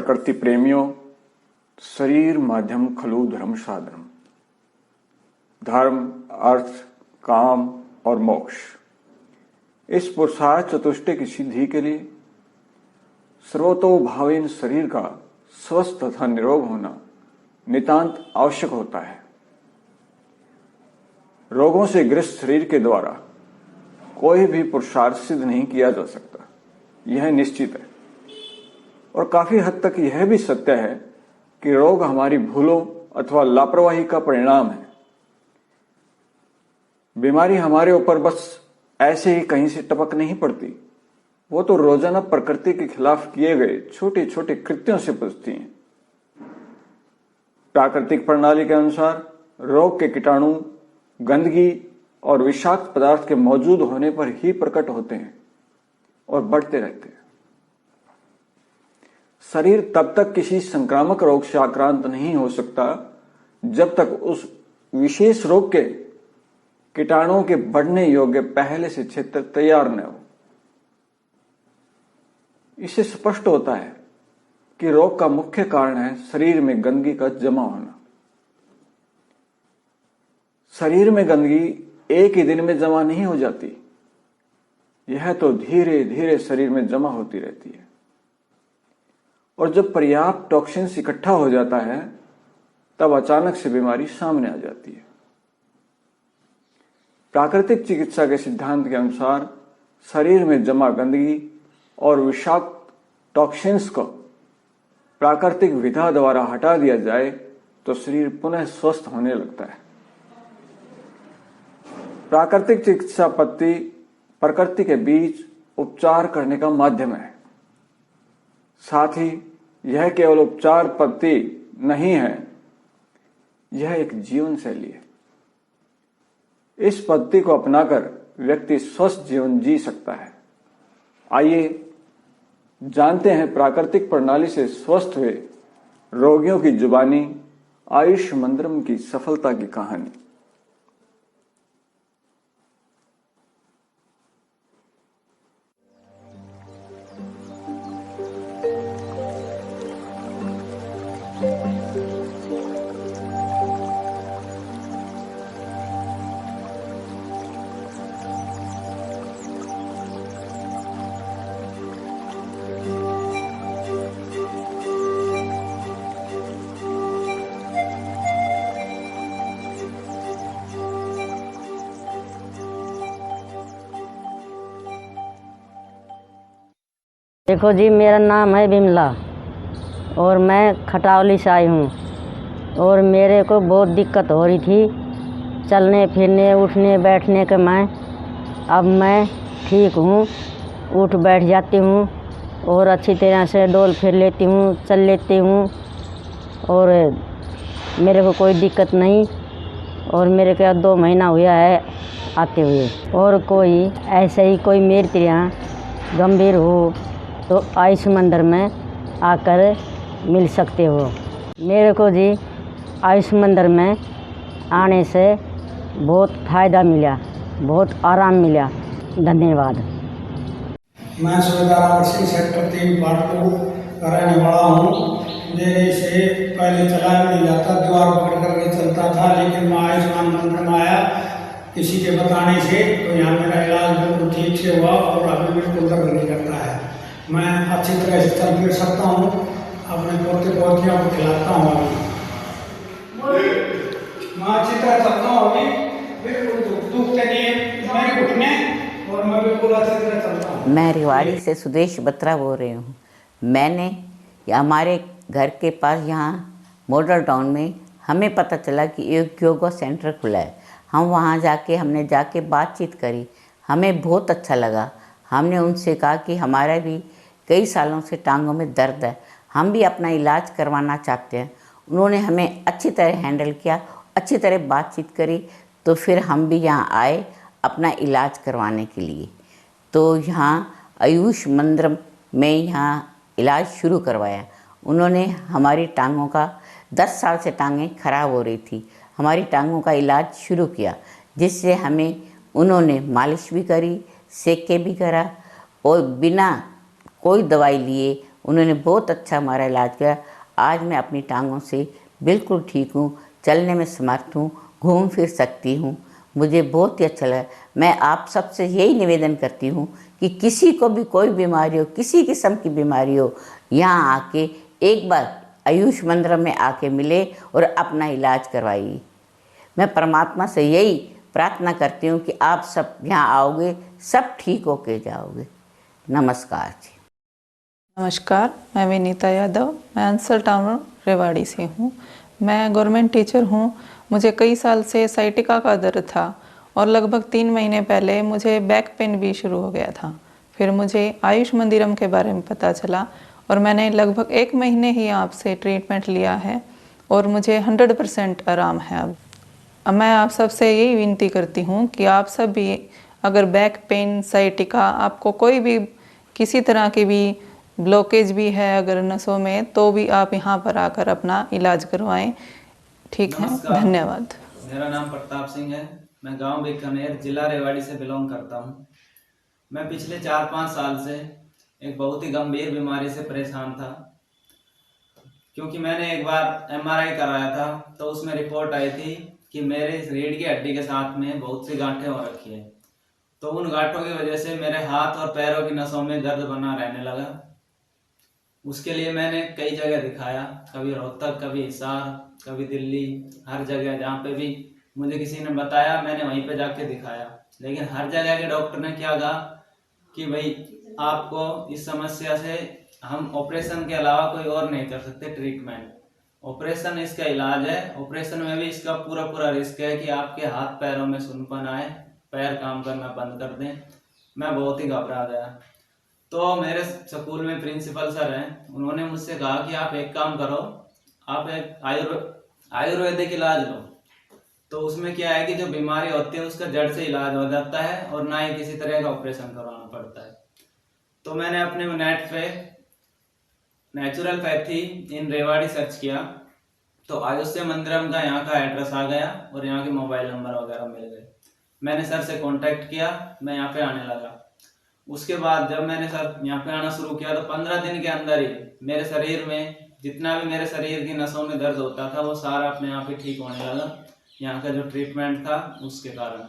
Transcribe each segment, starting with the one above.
प्रकृति प्रेमियों, शरीर माध्यम खलु धर्म साधनम। धर्म, अर्थ, काम और मोक्ष, इस पुरुषार्थ चतुष्टय की सिद्धि के लिए सर्वतोभावेन शरीर का स्वस्थ तथा निरोग होना नितांत आवश्यक होता है। रोगों से ग्रस्त शरीर के द्वारा कोई भी पुरुषार्थ सिद्ध नहीं किया जा सकता, यह निश्चित है। और काफी हद तक यह भी सत्य है कि रोग हमारी भूलों अथवा लापरवाही का परिणाम है। बीमारी हमारे ऊपर बस ऐसे ही कहीं से टपक नहीं पड़ती, वो तो रोजाना प्रकृति के खिलाफ किए गए छोटे छोटे कृत्यों से पहुंचती हैं। प्राकृतिक प्रणाली के अनुसार रोग के कीटाणु गंदगी और विषाक्त पदार्थ के मौजूद होने पर ही प्रकट होते हैं और बढ़ते रहते हैं। शरीर तब तक किसी संक्रामक रोग से आक्रांत नहीं हो सकता जब तक उस विशेष रोग के कीटाणुओं के बढ़ने योग्य पहले से क्षेत्र तैयार न हो। इससे स्पष्ट होता है कि रोग का मुख्य कारण है शरीर में गंदगी का जमा होना। शरीर में गंदगी एक ही दिन में जमा नहीं हो जाती, यह तो धीरे धीरे शरीर में जमा होती रहती है। और जब पर्याप्त टॉक्सिन्स इकट्ठा हो जाता है तब अचानक से बीमारी सामने आ जाती है। प्राकृतिक चिकित्सा के सिद्धांत के अनुसार शरीर में जमा गंदगी और विषाक्त टॉक्सिन्स को प्राकृतिक विधा द्वारा हटा दिया जाए तो शरीर पुनः स्वस्थ होने लगता है। प्राकृतिक चिकित्सा पद्धति प्रकृति के बीच उपचार करने का माध्यम है। साथ ही यह केवल उपचार पद्धति नहीं है, यह एक जीवन शैली है। इस पद्धति को अपनाकर व्यक्ति स्वस्थ जीवन जी सकता है। आइए जानते हैं प्राकृतिक प्रणाली से स्वस्थ हुए रोगियों की जुबानी आयुष मंत्रम की सफलता की कहानी। देखो जी, मेरा नाम है बिमला और मैं खटावली से आई हूँ। और मेरे को बहुत दिक्कत हो रही थी चलने फिरने उठने बैठने के। अब मैं ठीक हूँ, उठ बैठ जाती हूँ और अच्छी तरह से डोल फिर लेती हूँ, चल लेती हूँ और मेरे को कोई दिक्कत नहीं। और मेरे को 2 महीना हुआ है आते हुए। और कोई ऐसे ही कोई मेरी तरह गंभीर हो तो आयुष मंदिर में आकर मिल सकते हो। मेरे को जी आयुष मंदिर में आने से बहुत फ़ायदा मिला, बहुत आराम मिला। धन्यवाद। मैं सुबेदार सिंह सेक्टर 3 पार्ट को रहने वाला हूँ। मेरे से पहले चला नहीं जाता, द्वार पकड़ कर नहीं चलता था, लेकिन मैं आयुष्मान मंदिर में आया किसी के बताने से, तो यहाँ मेरा इलाज बिल्कुल ठीक से हुआ और अभी बिल्कुल दर्द नहीं करता है। मैं अच्छी तरह से चल फिर सकता हूँ, अपने पोते पोतियों को खिलाता हूँ। अभी मैं अच्छी तरह चलता हूँ, अभी बिल्कुल दुखते नहीं है मेरे घुटने और मैं बिल्कुल अच्छी तरह चलता हूँ। मैं रेवाड़ी से सुदेश बत्रा बोल रही हूँ। मैंने हमारे घर के पास यहाँ मॉडल टाउन में हमें पता चला कि एक योगा सेंटर खुला है। हम वहाँ हमने जाके बातचीत करी, हमें बहुत अच्छा लगा। हमने उनसे कहा कि हमारा भी कई सालों से टांगों में दर्द है, हम भी अपना इलाज करवाना चाहते हैं। उन्होंने हमें अच्छी तरह हैंडल किया, अच्छी तरह बातचीत करी, तो फिर हम भी यहाँ आए अपना इलाज करवाने के लिए। तो यहाँ आयुष मंदिर में यहाँ इलाज शुरू करवाया। उन्होंने हमारी टांगों का 10 साल से टांगें खराब हो रही थी, हमारी टांगों का इलाज शुरू किया, जिससे हमें उन्होंने मालिश भी करी, सेके भी करा और बिना कोई दवाई लिए उन्होंने बहुत अच्छा हमारा इलाज किया। आज मैं अपनी टांगों से बिल्कुल ठीक हूँ, चलने में समर्थ हूँ, घूम फिर सकती हूँ। मुझे बहुत ही अच्छा लगा। मैं आप सबसे यही निवेदन करती हूँ कि किसी को भी कोई बीमारी हो, किसी किस्म की बीमारी हो, यहाँ आके एक बार आयुष मंदिर में आके मिले और अपना इलाज करवाइए। मैं परमात्मा से यही प्रार्थना करती हूँ कि आप सब यहाँ आओगे, सब ठीक होके जाओगे। नमस्कार जी। नमस्कार, मैं विनीता यादव, मैं अंसल टाउन रेवाड़ी से हूँ। मैं गवर्नमेंट टीचर हूँ। मुझे कई साल से साइटिका का दर्द था और लगभग 3 महीने पहले मुझे बैक पेन भी शुरू हो गया था। फिर मुझे आयुष मंदिरम के बारे में पता चला और मैंने लगभग 1 महीने ही आपसे ट्रीटमेंट लिया है और मुझे 100% आराम है। अब मैं आप सबसे यही विनती करती हूँ कि आप सब भी अगर बैक पेन, साइटिका, आपको कोई भी किसी तरह की भी ब्लॉकेज भी है अगर नसों में, तो भी आप यहाँ पर आकर अपना इलाज करवाएं। ठीक है, धन्यवाद। मेरा नाम प्रताप सिंह है। मैं गांव बीकानेर, जिला रेवाड़ी से बिलोंग करता हूं। मैं पिछले 4-5 साल से एक बहुत ही गंभीर बीमारी से परेशान था, क्योंकि मैंने एक बार MRI कराया था तो उसमें रिपोर्ट आई थी कि मेरे रीढ़ की हड्डी के साथ में बहुत सी गांठें हो रखी है। तो उन गांठों की वजह से मेरे हाथ और पैरों की नसों में दर्द बना रहने लगा। उसके लिए मैंने कई जगह दिखाया, कभी रोहतक, कभी हिसार, कभी दिल्ली, हर जगह जहाँ पे भी मुझे किसी ने बताया मैंने वहीं पे जाके दिखाया। लेकिन हर जगह के डॉक्टर ने क्या कहा कि भाई आपको इस समस्या से हम ऑपरेशन के अलावा कोई और नहीं कर सकते ट्रीटमेंट। ऑपरेशन इसका इलाज है, ऑपरेशन में भी इसका पूरा रिस्क है कि आपके हाथ पैरों में सुनपन आए, पैर काम करना बंद कर दें। मैं बहुत ही घबरा गया। तो मेरे स्कूल में प्रिंसिपल सर हैं, उन्होंने मुझसे कहा कि आप एक काम करो, आप एक आयुर्वेदिक इलाज लो। तो उसमें क्या है कि जो बीमारी होती है उसका जड़ से इलाज हो जाता है और ना ही किसी तरह का ऑपरेशन करवाना पड़ता है। तो मैंने अपने नेट पे नेचुरोपैथी इन रेवाड़ी सर्च किया तो आयुष मंदिरम का यहाँ का एड्रेस आ गया और यहाँ के मोबाइल नंबर वगैरह मिल गए। मैंने सर से कांटेक्ट किया, मैं यहाँ पे आने लगा। उसके बाद जब मैंने सर यहाँ पे आना शुरू किया तो 15 दिन के अंदर ही मेरे शरीर में जितना भी मेरे शरीर की नसों में दर्द होता था वो सारा अपने आप ही ठीक होने लगा, यहाँ का जो ट्रीटमेंट था उसके कारण।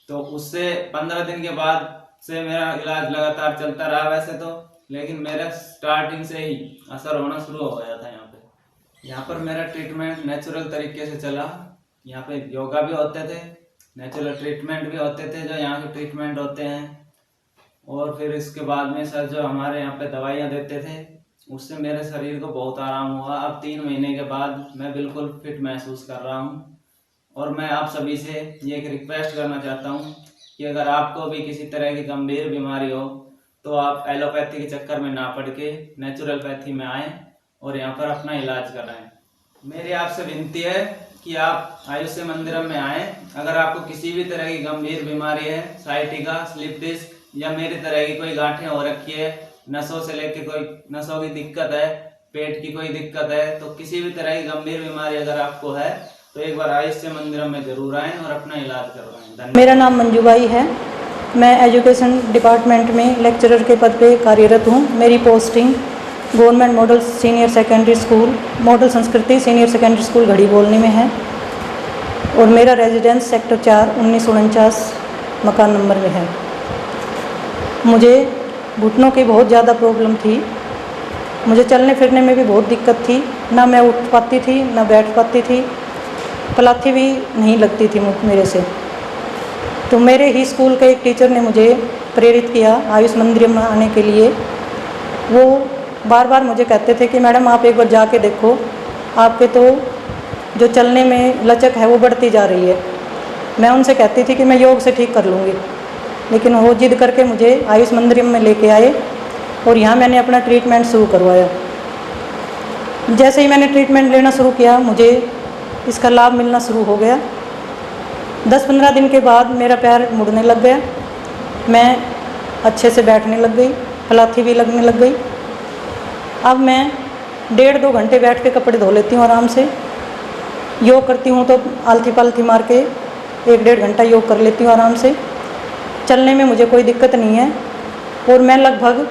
तो उससे 15 दिन के बाद से मेरा इलाज लगातार चलता रहा वैसे तो, लेकिन मेरा स्टार्टिंग से ही असर होना शुरू हो गया था। यहाँ पर मेरा ट्रीटमेंट नेचुरल तरीके से चला। यहाँ पे योगा भी होते थे, नेचुरल ट्रीटमेंट भी होते थे जो यहाँ के ट्रीटमेंट होते हैं। और फिर इसके बाद में सर जो हमारे यहाँ पे दवाइयाँ देते थे उससे मेरे शरीर को बहुत आराम हुआ। अब 3 महीने के बाद मैं बिल्कुल फिट महसूस कर रहा हूँ। और मैं आप सभी से ये एक रिक्वेस्ट करना चाहता हूँ कि अगर आपको भी किसी तरह की गंभीर बीमारी हो तो आप एलोपैथी के चक्कर में ना पड़ के नेचुरोपैथी में आएँ और यहाँ पर अपना इलाज कराएं। मेरी आपसे विनती है कि आप आयुष मंदिरम में आएँ। अगर आपको किसी भी तरह की गंभीर बीमारी है, साइटिका, स्लिप डिस्क या मेरी तरह की कोई गांठें हो रखी है, नसों से लेके कोई नसों की दिक्कत है, पेट की कोई दिक्कत है, तो किसी भी तरह की गंभीर बीमारी अगर आपको है तो एक बार आयुष मंदिरम में जरूर आएँ और अपना इलाज करवाएं। मेरा नाम मंजूबाई है। मैं एजुकेशन डिपार्टमेंट में लेक्चरर के पद पे कार्यरत हूँ। मेरी posting government model senior secondary school, model संस्कृति सीनियर सेकेंडरी स्कूल घड़ी बोलनी में है और मेरा रेजिडेंस सेक्टर 4 1949 मकान नंबर में है। मुझे घुटनों की बहुत ज़्यादा प्रॉब्लम थी। मुझे चलने फिरने में भी बहुत दिक्कत थी, ना मैं उठ पाती थी ना बैठ पाती थी, पलाथी भी नहीं लगती थी मेरे से। तो मेरे ही स्कूल के एक टीचर ने मुझे प्रेरित किया आयुष मंदिर में आने के लिए। वो बार बार मुझे कहते थे कि मैडम आप एक बार जाके देखो, आपके तो जो चलने में लचक है वो बढ़ती जा रही है। मैं उनसे कहती थी कि मैं योग से ठीक कर लूँगी, लेकिन वो जिद करके मुझे आयुष मंदिर में लेके आए और यहाँ मैंने अपना ट्रीटमेंट शुरू करवाया। जैसे ही मैंने ट्रीटमेंट लेना शुरू किया मुझे इसका लाभ मिलना शुरू हो गया। 10-15 दिन के बाद मेरा पैर मुड़ने लग गया, मैं अच्छे से बैठने लग गई, पलाथी भी लगने लग गई। अब मैं 1.5-2 घंटे बैठ के कपड़े धो लेती हूँ आराम से। योग करती हूँ तो आलथी पालथी मार के 1-1.5 घंटा योग कर लेती हूँ आराम से। चलने में मुझे कोई दिक्कत नहीं है और मैं लगभग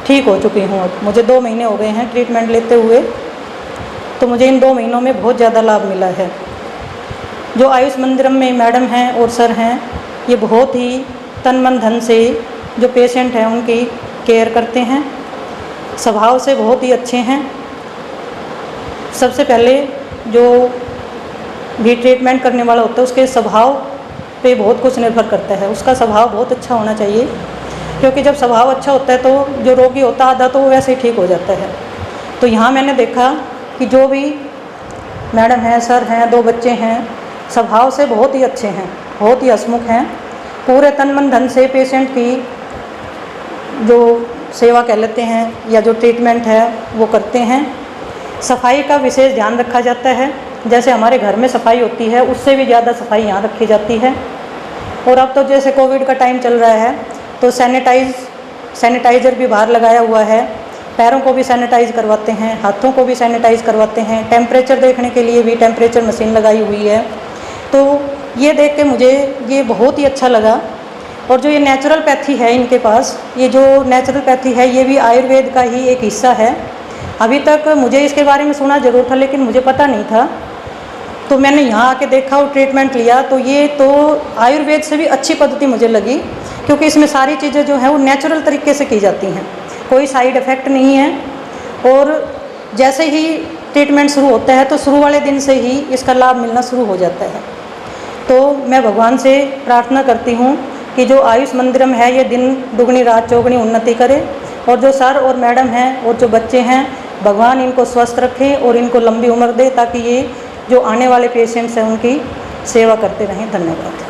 ठीक हो चुकी हूँ। अब मुझे 2 महीने हो गए हैं ट्रीटमेंट लेते हुए, तो मुझे इन 2 महीनों में बहुत ज़्यादा लाभ मिला है। जो आयुष मंदिरम में मैडम हैं और सर हैं, ये बहुत ही तन मन धन से जो पेशेंट हैं उनकी केयर करते हैं, स्वभाव से बहुत ही अच्छे हैं। सबसे पहले जो भी ट्रीटमेंट करने वाला होता है उसके स्वभाव पे बहुत कुछ निर्भर करता है। उसका स्वभाव बहुत अच्छा होना चाहिए, क्योंकि जब स्वभाव अच्छा होता है तो जो रोगी होता है आधा तो वो वैसे ही ठीक हो जाता है। तो यहाँ मैंने देखा कि जो भी मैडम हैं, सर हैं, 2 बच्चे हैं, स्वभाव से बहुत ही अच्छे हैं, बहुत ही हंसमुख हैं, पूरे तन मन धन से पेशेंट की जो सेवा कह लेते हैं या जो ट्रीटमेंट है वो करते हैं। सफाई का विशेष ध्यान रखा जाता है, जैसे हमारे घर में सफाई होती है उससे भी ज़्यादा सफाई यहाँ रखी जाती है। और अब तो जैसे कोविड का टाइम चल रहा है तो सैनिटाइज़र भी बाहर लगाया हुआ है, पैरों को भी सैनिटाइज़ करवाते हैं, हाथों को भी सैनिटाइज़ करवाते हैं, टेम्परेचर देखने के लिए भी टेम्परेचर मशीन लगाई हुई है। तो ये देख के मुझे ये बहुत ही अच्छा लगा। और जो ये नेचुरल पैथी है इनके पास, ये जो नेचुरल पैथी है ये भी आयुर्वेद का ही एक हिस्सा है। अभी तक मुझे इसके बारे में सुना जरूर था लेकिन मुझे पता नहीं था, तो मैंने यहाँ आके देखा और ट्रीटमेंट लिया तो ये तो आयुर्वेद से भी अच्छी पद्धति मुझे लगी, क्योंकि इसमें सारी चीज़ें जो हैं वो नेचुरल तरीके से की जाती हैं, कोई साइड इफ़ेक्ट नहीं है। और जैसे ही ट्रीटमेंट शुरू होता है तो शुरू वाले दिन से ही इसका लाभ मिलना शुरू हो जाता है। तो मैं भगवान से प्रार्थना करती हूँ कि जो आयुष मंदिरम है ये दिन दुगनी रात चौगुनी उन्नति करे, और जो सर और मैडम हैं और जो बच्चे हैं भगवान इनको स्वस्थ रखें और इनको लंबी उम्र दे, ताकि ये जो आने वाले पेशेंट्स हैं उनकी सेवा करते रहें। धन्यवाद।